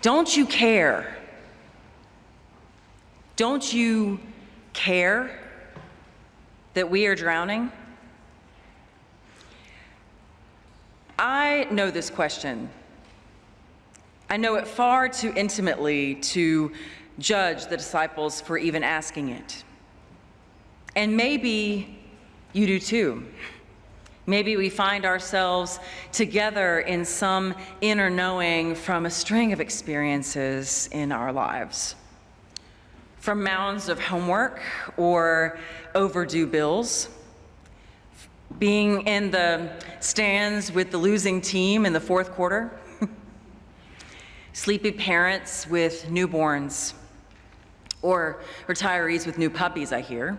Don't you care? Don't you care that we are drowning? I know this question. I know it far too intimately to judge the disciples for even asking it. And maybe you do too. Maybe we find ourselves together in some inner knowing from a string of experiences in our lives. From mounds of homework or overdue bills, being in the stands with the losing team in the fourth quarter, sleepy parents with newborns, or retirees with new puppies, I hear.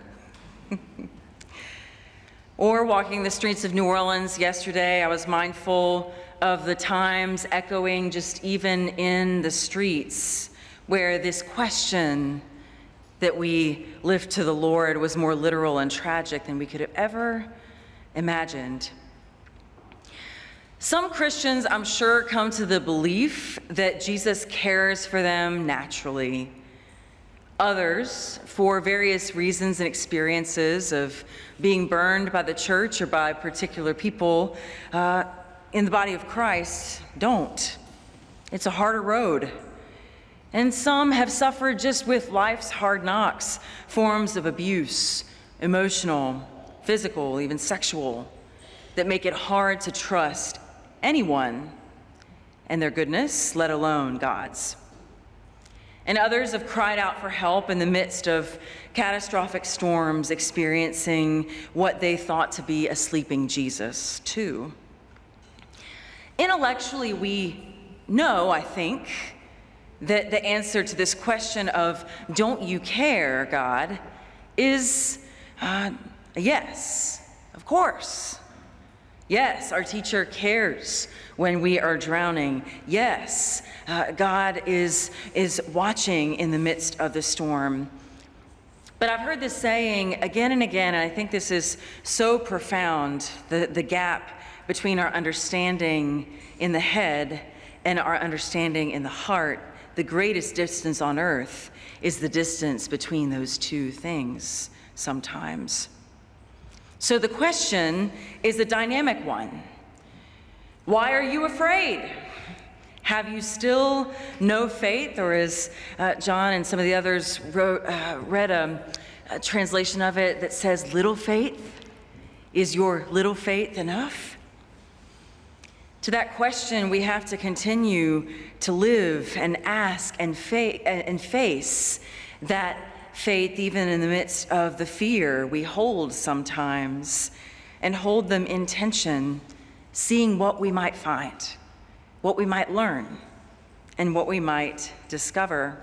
Or walking the streets of New Orleans yesterday, I was mindful of the times echoing just even in the streets where this question that we lift to the Lord was more literal and tragic than we could have ever imagined. Some Christians, I'm sure, come to the belief that Jesus cares for them naturally. Others, for various reasons and experiences of being burned by the church or by particular people in the body of Christ, don't. It's a harder road. And some have suffered just with life's hard knocks, forms of abuse, emotional, physical, even sexual, that make it hard to trust anyone and their goodness, let alone God's. And others have cried out for help in the midst of catastrophic storms, experiencing what they thought to be a sleeping Jesus, too. Intellectually, we know, I think, that the answer to this question of, don't you care, God, is yes, of course. Yes, our teacher cares when we are drowning. Yes, God is watching in the midst of the storm. But I've heard this saying again and again, and I think this is so profound, the gap between our understanding in the head and our understanding in the heart. The greatest distance on earth is the distance between those two things sometimes. So the question is a dynamic one. Why are you afraid? Have you still no faith? Or as John and some of the others read a translation of it that says, little faith? Is your little faith enough? To that question, we have to continue to live and ask and face that faith even in the midst of the fear we hold sometimes, and hold them in tension, seeing what we might find, what we might learn, and what we might discover.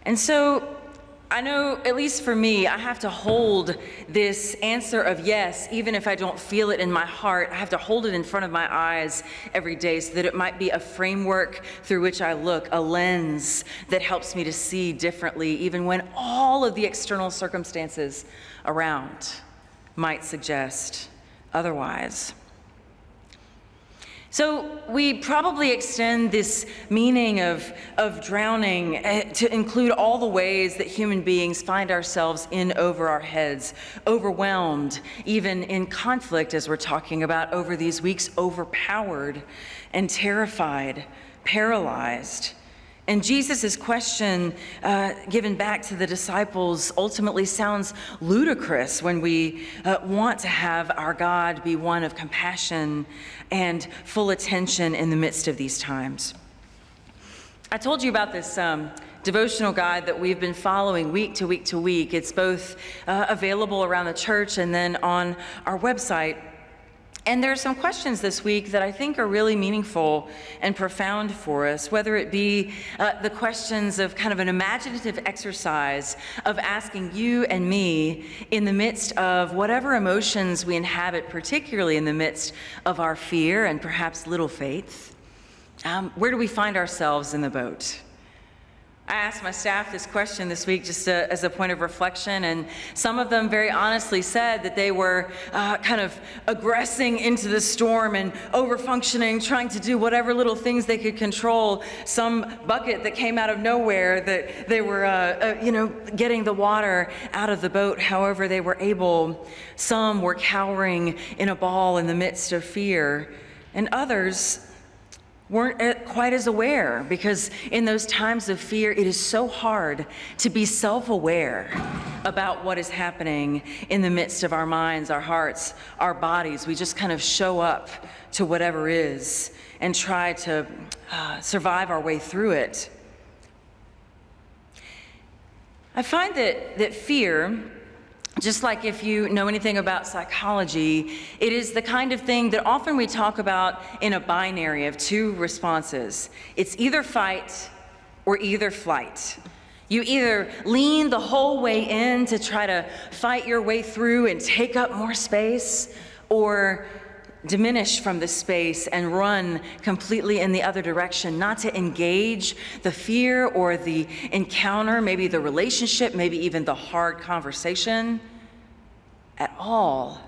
And so I know, at least for me, I have to hold this answer of yes, even if I don't feel it in my heart. I have to hold it in front of my eyes every day so that it might be a framework through which I look, a lens that helps me to see differently, even when all of the external circumstances around might suggest otherwise. So we probably extend this meaning of drowning to include all the ways that human beings find ourselves in over our heads, overwhelmed, even in conflict, as we're talking about over these weeks, overpowered and terrified, paralyzed. And Jesus' question given back to the disciples ultimately sounds ludicrous when we want to have our God be one of compassion and full attention in the midst of these times. I told you about this devotional guide that we've been following week to week to week. It's both available around the church and then on our website. And there are some questions this week that I think are really meaningful and profound for us, whether it be the questions of kind of an imaginative exercise of asking you and me in the midst of whatever emotions we inhabit, particularly in the midst of our fear and perhaps little faith, where do we find ourselves in the boat? I asked my staff this question this week just as a point of reflection, and some of them very honestly said that they were kind of aggressing into the storm and over-functioning, trying to do whatever little things they could control. Some bucket that came out of nowhere that they were, getting the water out of the boat however they were able. Some were cowering in a ball in the midst of fear, and others weren't quite as aware, because in those times of fear, it is so hard to be self-aware about what is happening in the midst of our minds, our hearts, our bodies. We just kind of show up to whatever is and try to survive our way through it. I find that fear, just like if you know anything about psychology, it is the kind of thing that often we talk about in a binary of two responses. It's either fight or either flight. You either lean the whole way in to try to fight your way through and take up more space, or diminish from the space and run completely in the other direction, not to engage the fear or the encounter, maybe the relationship, maybe even the hard conversation at all.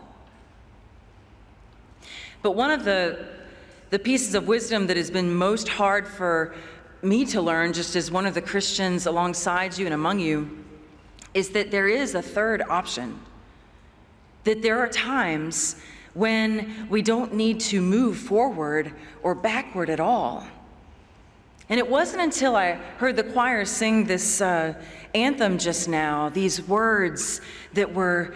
But one of the pieces of wisdom that has been most hard for me to learn, just as one of the Christians alongside you and among you, is that there is a third option. That there are times when we don't need to move forward or backward at all. And it wasn't until I heard the choir sing this anthem just now, these words that were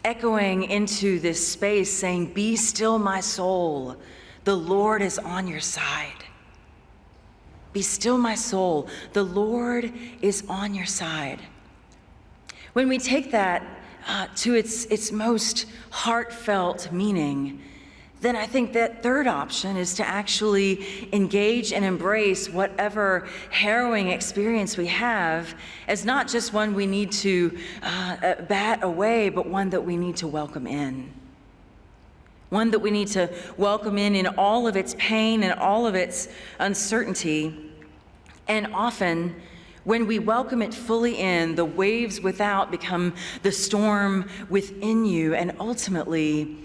echoing into this space, saying, "Be still, my soul, the Lord is on your side." Be still, my soul, the Lord is on your side. When we take that to its most heartfelt meaning, then I think that third option is to actually engage and embrace whatever harrowing experience we have as not just one we need to bat away, but one that we need to welcome in. One that we need to welcome in all of its pain and all of its uncertainty. And often, when we welcome it fully in, the waves without become the storm within you, and ultimately,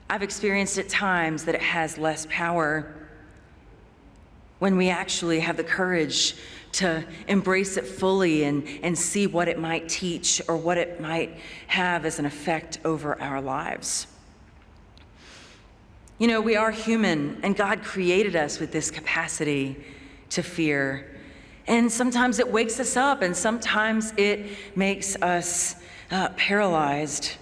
I've experienced at times that it has less power when we actually have the courage to embrace it fully and see what it might teach or what it might have as an effect over our lives. You know, we are human, and God created us with this capacity to fear. And sometimes it wakes us up, and sometimes it makes us paralyzed.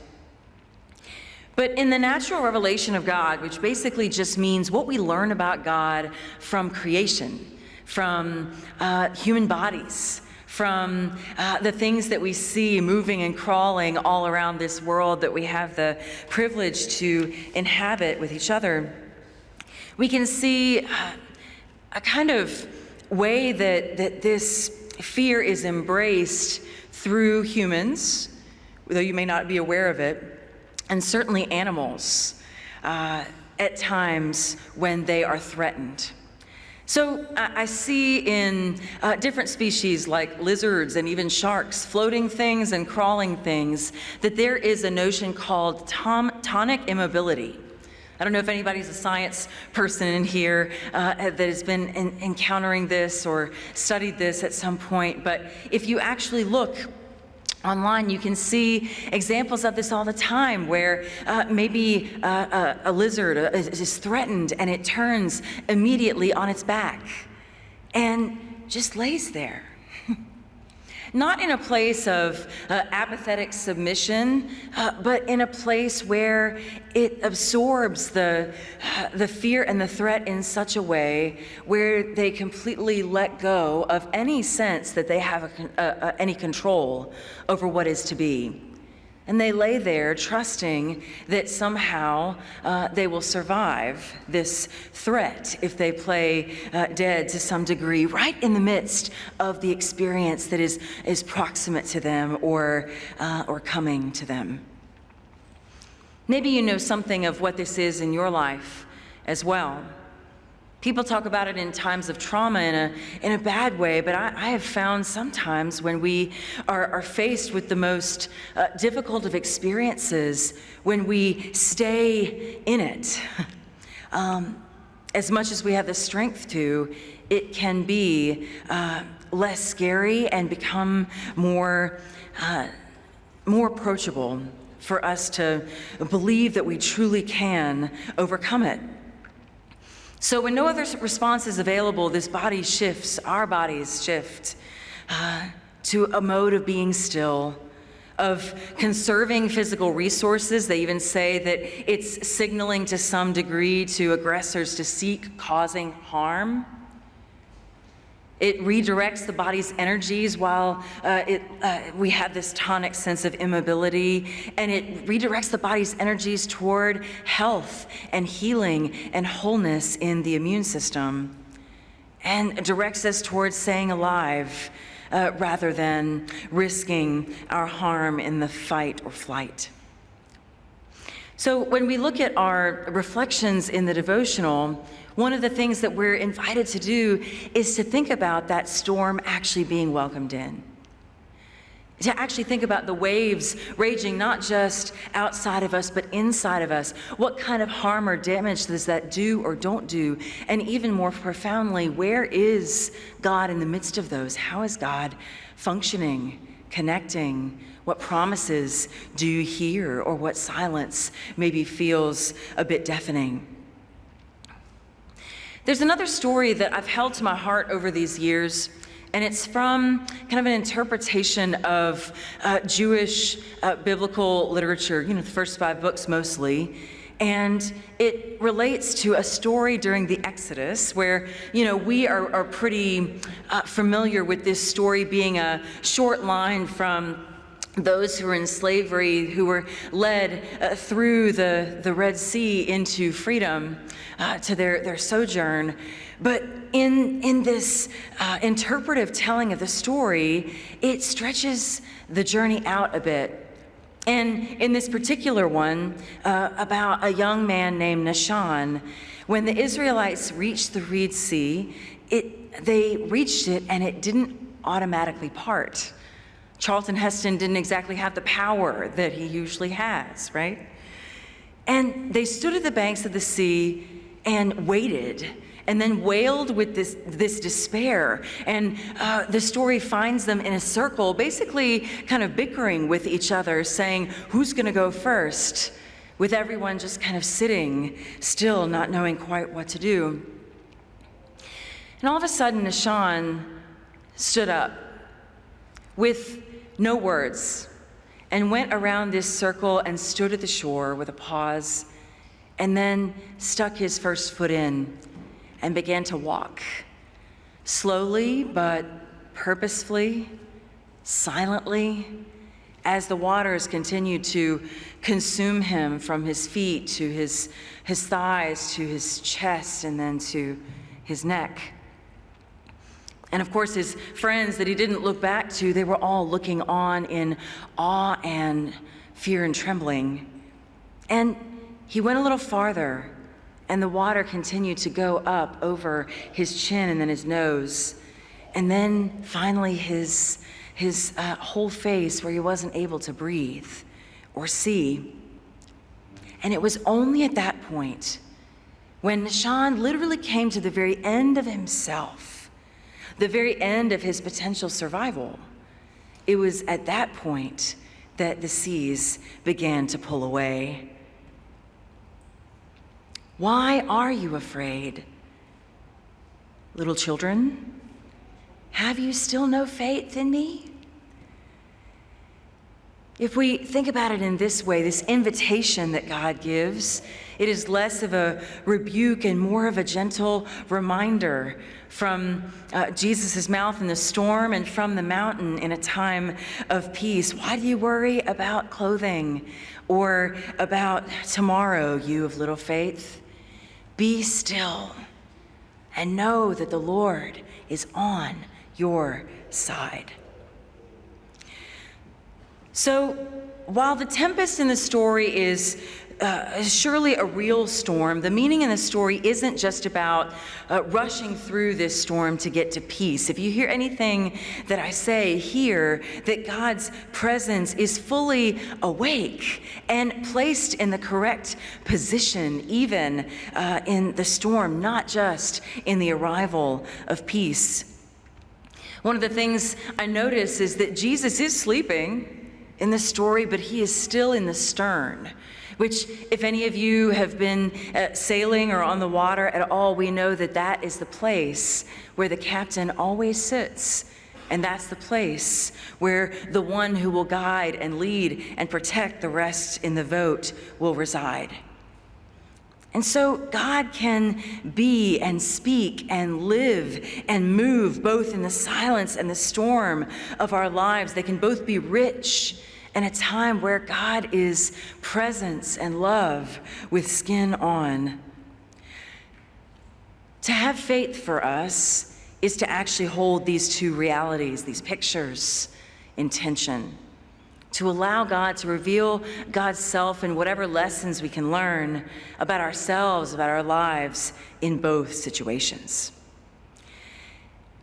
But in the natural revelation of God, which basically just means what we learn about God from creation, from human bodies, from the things that we see moving and crawling all around this world that we have the privilege to inhabit with each other, we can see a kind of way that this fear is embraced through humans, though you may not be aware of it, and certainly animals at times when they are threatened. So I see in different species like lizards and even sharks, floating things and crawling things, that there is a notion called tonic immobility. I don't know if anybody's a science person in here that has been encountering this or studied this at some point, but if you actually look online, you can see examples of this all the time where maybe a lizard is threatened and it turns immediately on its back and just lays there. Not in a place of apathetic submission, but in a place where it absorbs the fear and the threat in such a way where they completely let go of any sense that they have any control over what is to be. And they lay there trusting that somehow they will survive this threat if they play dead to some degree, right in the midst of the experience that is proximate to them or coming to them. Maybe you know something of what this is in your life as well. People talk about it in times of trauma in a bad way, but I have found sometimes when we are faced with the most difficult of experiences, when we stay in it, as much as we have the strength to, it can be less scary and become more approachable for us to believe that we truly can overcome it. So when no other response is available, this body shifts, our bodies shift to a mode of being still, of conserving physical resources. They even say that it's signaling to some degree to aggressors to seek causing harm. It redirects the body's energies while we have this tonic sense of immobility, and it redirects the body's energies toward health and healing and wholeness in the immune system, and directs us towards staying alive rather than risking our harm in the fight or flight. So when we look at our reflections in the devotional, one of the things that we're invited to do is to think about that storm actually being welcomed in. To actually think about the waves raging not just outside of us, but inside of us. What kind of harm or damage does that do or don't do? And even more profoundly, where is God in the midst of those? How is God functioning, connecting? What promises do you hear, or what silence maybe feels a bit deafening? There's another story that I've held to my heart over these years, and it's from kind of an interpretation of Jewish biblical literature, the first 5 books mostly. And it relates to a story during the Exodus where, we are pretty familiar with this story being a short line from those who were in slavery, who were led through the Red Sea into freedom to their sojourn. But in this interpretive telling of the story, it stretches the journey out a bit. And in this particular one, about a young man named Nahshon, when the Israelites reached the Red Sea, they reached it and it didn't automatically part. Charlton Heston didn't exactly have the power that he usually has, right? And they stood at the banks of the sea and waited, and then wailed with this despair. And the story finds them in a circle, basically kind of bickering with each other, saying, who's going to go first? With everyone just kind of sitting still, not knowing quite what to do. And all of a sudden, Nahshon stood up with no words and went around this circle and stood at the shore with a pause, and then stuck his first foot in and began to walk, slowly but purposefully, silently, as the waters continued to consume him from his feet to his thighs, to his chest, and then to his neck. And of course, his friends that he didn't look back to, they were all looking on in awe and fear and trembling. And he went a little farther, and the water continued to go up over his chin and then his nose. And then finally his whole face, where he wasn't able to breathe or see. And it was only at that point when Nahshon literally came to the very end of himself, the very end of his potential survival. It was at that point that the seas began to pull away. Why are you afraid? Little children, have you still no faith in me? If we think about it in this way, this invitation that God gives, it is less of a rebuke and more of a gentle reminder from Jesus' mouth in the storm and from the mountain in a time of peace. Why do you worry about clothing or about tomorrow, you of little faith? Be still and know that the Lord is on your side. So while the tempest in the story is surely a real storm, the meaning in the story isn't just about rushing through this storm to get to peace. If you hear anything that I say, hear that God's presence is fully awake and placed in the correct position, even in the storm, not just in the arrival of peace. One of the things I notice is that Jesus is sleeping in the story, but he is still in the stern, which, if any of you have been sailing or on the water at all, we know that that is the place where the captain always sits. And that's the place where the one who will guide and lead and protect the rest in the boat will reside. And so God can be and speak and live and move both in the silence and the storm of our lives. They can both be rich in a time where God is presence and love with skin on. To have faith for us is to actually hold these two realities, these pictures, in tension. To allow God to reveal God's self in whatever lessons we can learn about ourselves, about our lives in both situations.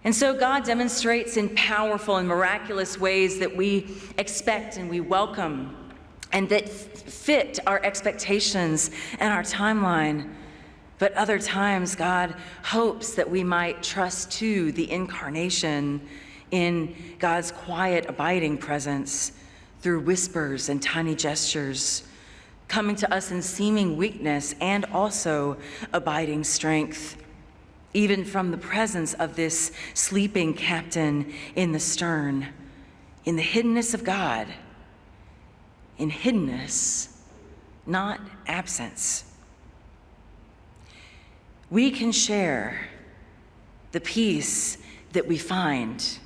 And so God demonstrates in powerful and miraculous ways that we expect and we welcome and that fit our expectations and our timeline. But other times, God hopes that we might trust too the incarnation in God's quiet, abiding presence through whispers and tiny gestures, coming to us in seeming weakness and also abiding strength, even from the presence of this sleeping captain in the stern, in the hiddenness of God, in hiddenness, not absence. We can share the peace that we find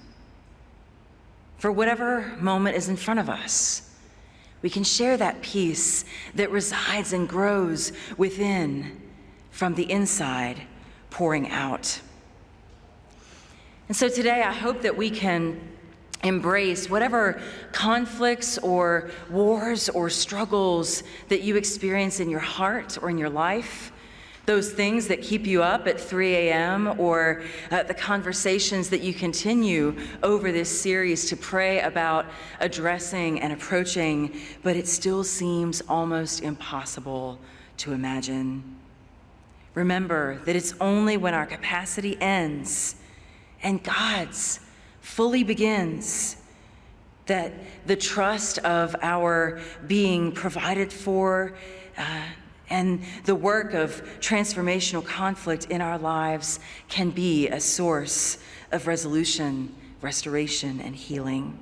for whatever moment is in front of us. We can share that peace that resides and grows within, from the inside, pouring out. And so today, I hope that we can embrace whatever conflicts or wars or struggles that you experience in your heart or in your life, those things that keep you up at 3 a.m. or the conversations that you continue over this series to pray about addressing and approaching, but it still seems almost impossible to imagine. Remember that it's only when our capacity ends and God's fully begins that the trust of our being provided for and the work of transformational conflict in our lives can be a source of resolution, restoration, and healing.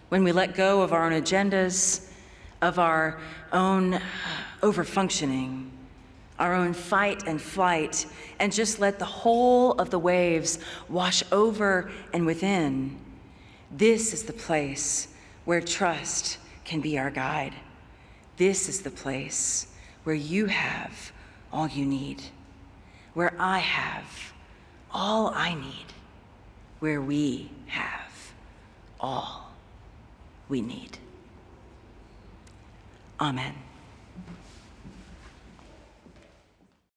When we let go of our own agendas, of our own overfunctioning, our own fight and flight, and just let the whole of the waves wash over and within, this is the place where trust can be our guide. This is the place where you have all you need, where I have all I need, where we have all we need. Amen.